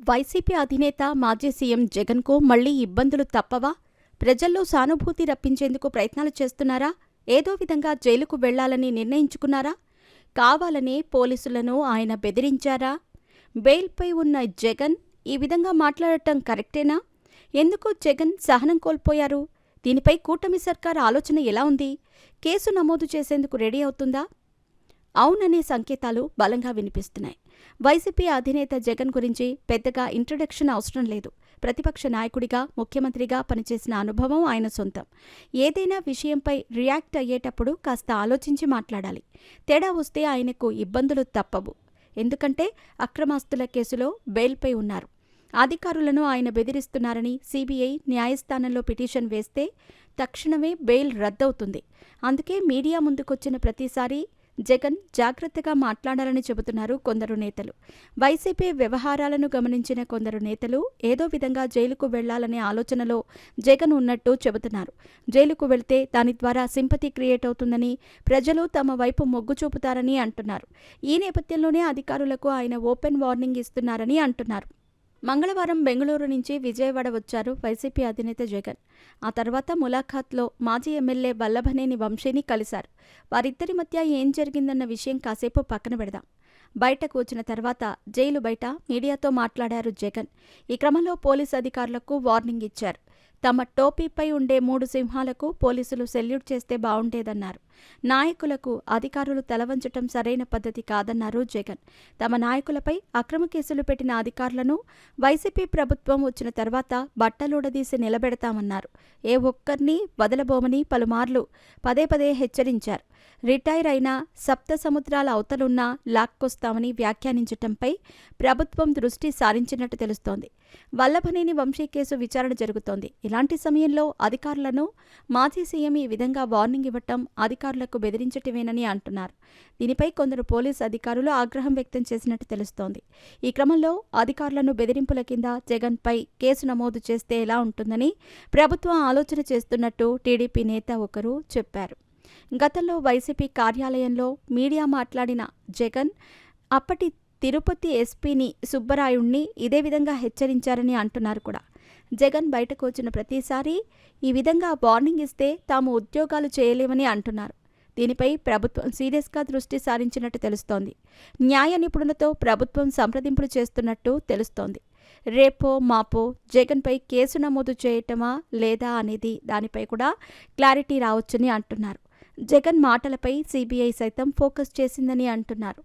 YCP అధినేత మాజీ CM జగన్కు మళ్లీ ఇబ్బందులు తప్పవా? ప్రజల్లో సానుభూతి రప్పించేందుకు ప్రయత్నాలు చేస్తున్నారా? ఏదో విధంగా జైలుకు వెళ్లాలని నిర్ణయించుకున్నారా? కావాలనే పోలీసులను ఆయన బెదిరించారా? బెయిల్పై ఉన్న జగన్ ఈ విధంగా మాట్లాడటం కరెక్టేనా? ఎందుకు జగన్ సహనం కోల్పోయారు? దీనిపై కూటమి సర్కార్ ఆలోచన ఎలా ఉంది? కేసు నమోదు చేసేందుకు రెడీ అవుతుందా? అవుననే సంకేతాలు బలంగా వినిపిస్తున్నాయి. వైసీపీ అధినేత జగన్ గురించి పెద్దగా ఇంట్రడక్షన్ అవసరం లేదు. ప్రతిపక్ష నాయకుడిగా, ముఖ్యమంత్రిగా పనిచేసిన అనుభవం ఆయన సొంతం. ఏదైనా విషయంపై రియాక్ట్ అయ్యేటప్పుడు కాస్త ఆలోచించి మాట్లాడాలి. తేడా వస్తే ఆయనకు ఇబ్బందులు తప్పవు. ఎందుకంటే అక్రమాస్తుల కేసులో బెయిల్పై ఉన్నారు. అధికారులను ఆయన బెదిరిస్తున్నారని సీబీఐ న్యాయస్థానంలో పిటిషన్ వేస్తే తక్షణమే బెయిల్ రద్దవుతుంది. అందుకే మీడియా ముందుకొచ్చిన ప్రతిసారి జగన్ జాగ్రత్తగా మాట్లాడాలని చెబుతున్నారు కొందరు నేతలు. వైసీపీ వ్యవహారాలను గమనించిన కొందరు నేతలు ఏదో విధంగా జైలుకు వెళ్లాలనే ఆలోచనలో జగన్ ఉన్నట్టు చెబుతున్నారు. జైలుకు వెళ్తే దాని ద్వారా సింపతి క్రియేట్ అవుతుందని, ప్రజలు తమ వైపు మొగ్గు చూపుతారని అంటున్నారు. ఈ నేపథ్యంలోనే అధికారులకు ఆయన ఓపెన్ వార్నింగ్ ఇస్తున్నారని అంటున్నారు. మంగళవారం బెంగళూరు నుంచి విజయవాడ వచ్చారు వైసీపీ అధినేత జగన్. ఆ తర్వాత ములాఖాత్లో మాజీ ఎమ్మెల్యే వల్లభనేని వంశీని కలిశారు. వారిద్దరి మధ్య ఏం జరిగిందన్న విషయం కాసేపు పక్కన పెడదాం. బయటకు వచ్చిన తర్వాత జైలు బయట మీడియాతో మాట్లాడారు జగన్. ఈ క్రమంలో పోలీసు అధికారులకు వార్నింగ్ ఇచ్చారు. తమ టోపీపై ఉండే 3 సింహాలకు పోలీసులు సెల్యూట్ చేస్తే బావుండేదన్నారు. నాయకులకు అధికారులు తలవంచటం సరైన పద్ధతి కాదన్నారు జగన్. తమ నాయకులపై అక్రమ కేసులు పెట్టిన అధికారులను వైసీపీ ప్రభుత్వం వచ్చిన తర్వాత బట్టలుడదీసి నిలబెడతామన్నారు. ఏ ఒక్కరినీ వదలబోమని పలుమార్లు పదే హెచ్చరించారు. రిటైర్ అయినా సప్త సముద్రాల అవతలున్నా లాక్కొస్తామని వ్యాఖ్యానించటంపై ప్రభుత్వం దృష్టి సారించినట్టు తెలుస్తోంది. వల్లభనేని వంశీ కేసు విచారణ జరుగుతోంది. ఇలాంటి సమయంలో అధికారులను మాజీ సీఎం ఈ విధంగా వార్నింగ్ ఇవ్వటం అధికారులకు బెదిరించటమేనని అంటున్నారు. దీనిపై కొందరు పోలీసు అధికారులు ఆగ్రహం వ్యక్తం చేసినట్టు తెలుస్తోంది. ఈ క్రమంలో అధికారులను బెదిరింపుల కింద జగన్పై కేసు నమోదు చేస్తే ఎలా ఉంటుందని ప్రభుత్వం ఆలోచన చేస్తున్నట్టు టీడీపీ నేత ఒకరు చెప్పారు. గతంలో వైసీపీ కార్యాలయంలో మీడియా మాట్లాడిన జగన్ అప్పటి తిరుపతి ఎస్పీని సుబ్బరాయుణ్ణి ఇదే విధంగా హెచ్చరించారని అంటున్నారు కూడా. జగన్ బయటకు వచ్చిన ప్రతిసారి ఈ విధంగా వార్నింగ్ ఇస్తే తాము ఉద్యోగాలు చేయలేమని అంటున్నారు. దీనిపై ప్రభుత్వం సీరియస్గా దృష్టి సారించినట్టు తెలుస్తోంది. న్యాయ నిపుణులతో ప్రభుత్వం సంప్రదింపులు చేస్తున్నట్టు తెలుస్తోంది. రేపో మాపో జగన్పై కేసు నమోదు చేయటమా లేదా అనేది దానిపై కూడా క్లారిటీ రావచ్చని అంటున్నారు. జగన్ మాటలపై సీబీఐ సైతం ఫోకస్ చేసిందని అంటున్నారు.